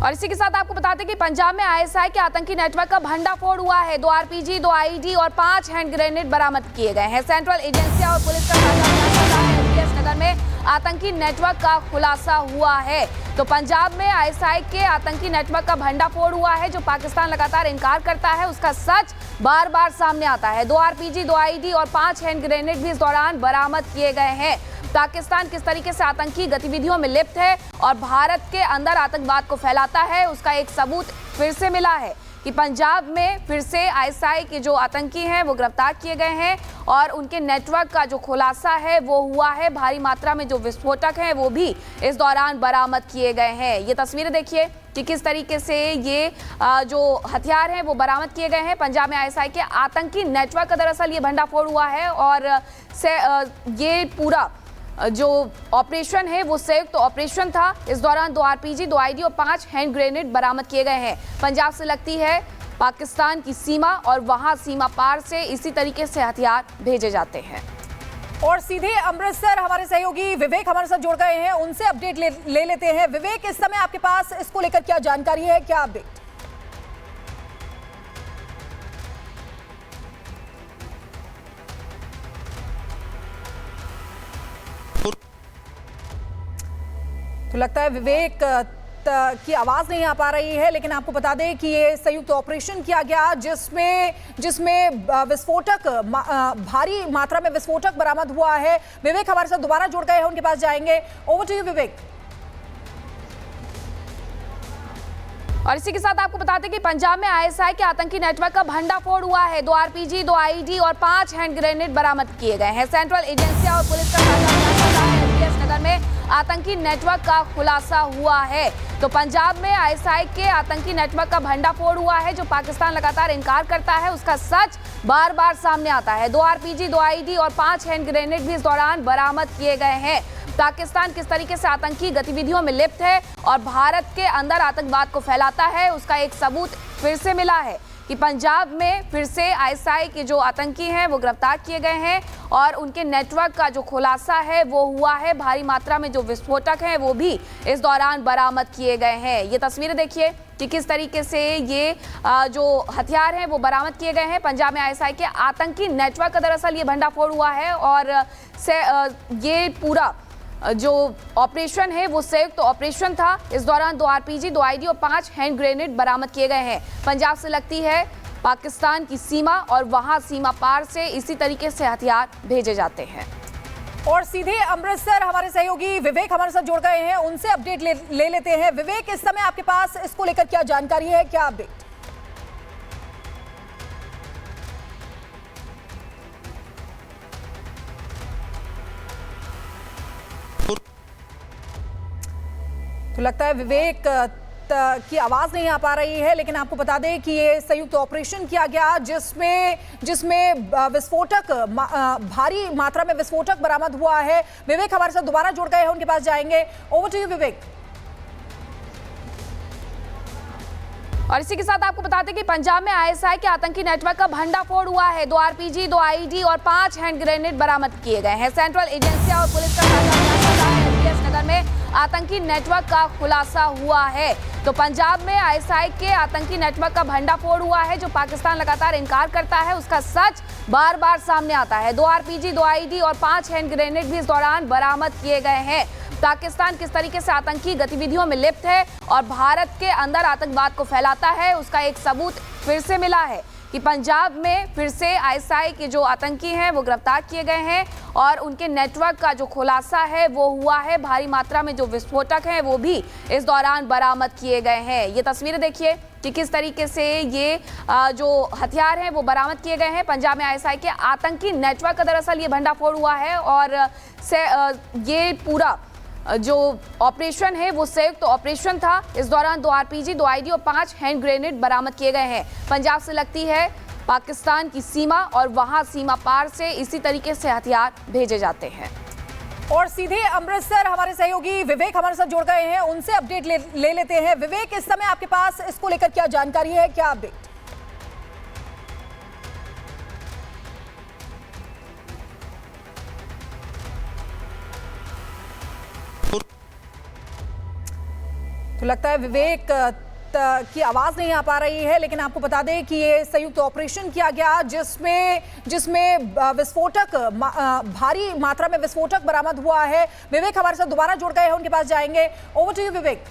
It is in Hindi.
और इसी के साथ आपको बताते हैं कि पंजाब में आईएसआई के आतंकी नेटवर्क का भंडाफोड़ हुआ है। 2 आरपीजी, 2 आईईडी और 5 हैंड ग्रेनेड बरामद किए गए हैं। सेंट्रल एजेंसियां और पुलिस का एमपीएस नगर में आतंकी नेटवर्क का खुलासा हुआ है। तो पंजाब में आईएसआई के आतंकी नेटवर्क का भंडाफोड़ हुआ है, जो पाकिस्तान लगातार इनकार करता है, उसका सच बार बार सामने आता है। 2 आरपीजी, 2 आईईडी और 5 हैंड ग्रेनेड भी इस दौरान बरामद किए गए हैं। पाकिस्तान किस तरीके से आतंकी गतिविधियों में लिप्त है और भारत के अंदर आतंकवाद को फैलाता है, उसका एक सबूत फिर से मिला है कि पंजाब में फिर से आईएसआई के जो आतंकी हैं वो गिरफ्तार किए गए हैं और उनके नेटवर्क का जो खुलासा है वो हुआ है। भारी मात्रा में जो विस्फोटक हैं वो भी इस दौरान बरामद किए गए हैं। ये तस्वीरें देखिए कि किस तरीके से ये जो हथियार हैं वो बरामद किए गए हैं। पंजाब में आईएसआई के आतंकी नेटवर्क का दरअसल ये भंडाफोड़ हुआ है और ये पूरा जो ऑपरेशन है वो संयुक्त ऑपरेशन था। इस दौरान 2 आरपीजी, 2 आईडी और 5 हैंड ग्रेनेड बरामद किए गए हैं। पंजाब से लगती है पाकिस्तान की सीमा और वहां सीमा पार से इसी तरीके से हथियार भेजे जाते हैं। और सीधे अमृतसर हमारे सहयोगी विवेक हमारे साथ जुड़ गए हैं, उनसे अपडेट ले लेते हैं। विवेक, इस समय आपके पास इसको लेकर क्या जानकारी है, क्या अपडेट? तो लगता है विवेक की आवाज नहीं आ पा रही है, लेकिन आपको बता दें कि ये संयुक्त ऑपरेशन किया गया जिसमें विस्फोटक, भारी मात्रा में विस्फोटक बरामद हुआ है। विवेक हमारे साथ दोबारा जुड़ गए हैं, उनके पास जाएंगे। ओवर टू यू विवेक। और इसी के साथ आपको बताते हैं कि पंजाब में आईएसआई के आतंकी नेटवर्क का भंडाफोड़ हुआ है। 2 आरपीजी, 2 आईईडी और 5 हैंड ग्रेनेड बरामद किए गए हैं। सेंट्रल एजेंसियां और पुलिस का एमपीएस नगर में आतंकी नेटवर्क का खुलासा हुआ है। तो पंजाब में आईएसआई के आतंकी नेटवर्क का भंडाफोड़ हुआ है, जो पाकिस्तान लगातार इनकार करता है, उसका सच बार बार सामने आता है। 2 आरपीजी, 2 आईईडी और 5 हैंड ग्रेनेड भी इस दौरान बरामद किए गए हैं। पाकिस्तान किस तरीके से आतंकी गतिविधियों में लिप्त है और भारत के अंदर आतंकवाद को फैलाता है, उसका एक सबूत फिर से मिला है कि पंजाब में फिर से आईएसआई के जो आतंकी हैं वो गिरफ्तार किए गए हैं और उनके नेटवर्क का जो खुलासा है वो हुआ है। भारी मात्रा में जो विस्फोटक हैं वो भी इस दौरान बरामद किए गए हैं। ये तस्वीरें देखिए कि किस तरीके से ये जो हथियार हैं वो बरामद किए गए हैं। पंजाब में आईएसआई के आतंकी नेटवर्क का दरअसल ये भंडाफोड़ हुआ है और ये पूरा जो ऑपरेशन है वो संयुक्त ऑपरेशन था। इस दौरान 2 आरपीजी, 2 आईडी और 5 हैंड ग्रेनेड बरामद किए गए हैं। पंजाब से लगती है पाकिस्तान की सीमा और वहां सीमा पार से इसी तरीके से हथियार भेजे जाते हैं। और सीधे अमृतसर हमारे सहयोगी विवेक हमारे साथ जुड़ गए हैं, उनसे अपडेट ले लेते हैं। विवेक, इस समय आपके पास इसको लेकर क्या जानकारी है, क्या अपडेट? तो लगता है विवेक की आवाज नहीं आ पा रही है, लेकिन आपको बता दें कि ये संयुक्त ऑपरेशन किया गया जिसमें विस्फोटक, भारी मात्रा में विस्फोटक बरामद हुआ है। विवेक हमारे साथ दोबारा जुड़ गए हैं, उनके पास जाएंगे। ओवर टू यू विवेक। और इसी के साथ आपको बताते हैं कि पंजाब में आईएसआई के आतंकी नेटवर्क का भंडाफोड़ हुआ है। 2 आरपीजी, 2 आईईडी और 5 हैंड ग्रेनेड बरामद किए गए हैं। सेंट्रल एजेंसियां और पुलिस का एमपीएस नगर में आतंकी नेटवर्क का खुलासा हुआ है। तो पंजाब में आईएसआई के आतंकी नेटवर्क का भंडाफोड़ हुआ है, जो पाकिस्तान लगातार इनकार करता है, उसका सच बार बार सामने आता है। 2 आरपीजी, 2 आईईडी और 5 हैंड ग्रेनेड भी इस दौरान बरामद किए गए हैं। पाकिस्तान किस तरीके से आतंकी गतिविधियों में लिप्त है और भारत के अंदर आतंकवाद को फैलाता है, उसका एक सबूत फिर से मिला है कि पंजाब में फिर से आईएसआई के जो आतंकी हैं वो गिरफ्तार किए गए हैं और उनके नेटवर्क का जो खुलासा है वो हुआ है। भारी मात्रा में जो विस्फोटक हैं वो भी इस दौरान बरामद किए गए हैं। ये तस्वीरें देखिए कि किस तरीके से ये जो हथियार हैं वो बरामद किए गए हैं। पंजाब में आईएसआई के आतंकी नेटवर्क का दरअसल ये भंडाफोड़ हुआ है और ये पूरा जो ऑपरेशन है वो संयुक्त ऑपरेशन था। इस दौरान 2 आरपीजी, 2 आईडी और 5 हैंड ग्रेनेड बरामद किए गए हैं। पंजाब से लगती है पाकिस्तान की सीमा और वहां सीमा पार से इसी तरीके से हथियार भेजे जाते हैं। और सीधे अमृतसर हमारे सहयोगी विवेक हमारे साथ जुड़ गए हैं, उनसे अपडेट ले लेते हैं। विवेक, इस समय आपके पास इसको लेकर क्या जानकारी है, क्या अपडेट? तो लगता है विवेक की आवाज नहीं आ पा रही है, लेकिन आपको बता दें कि ये संयुक्त ऑपरेशन किया गया जिसमें विस्फोटक भारी मात्रा में विस्फोटक बरामद हुआ है। विवेक हमारे साथ दोबारा जुड़ गए हैं, उनके पास जाएंगे। Over to you Vivek.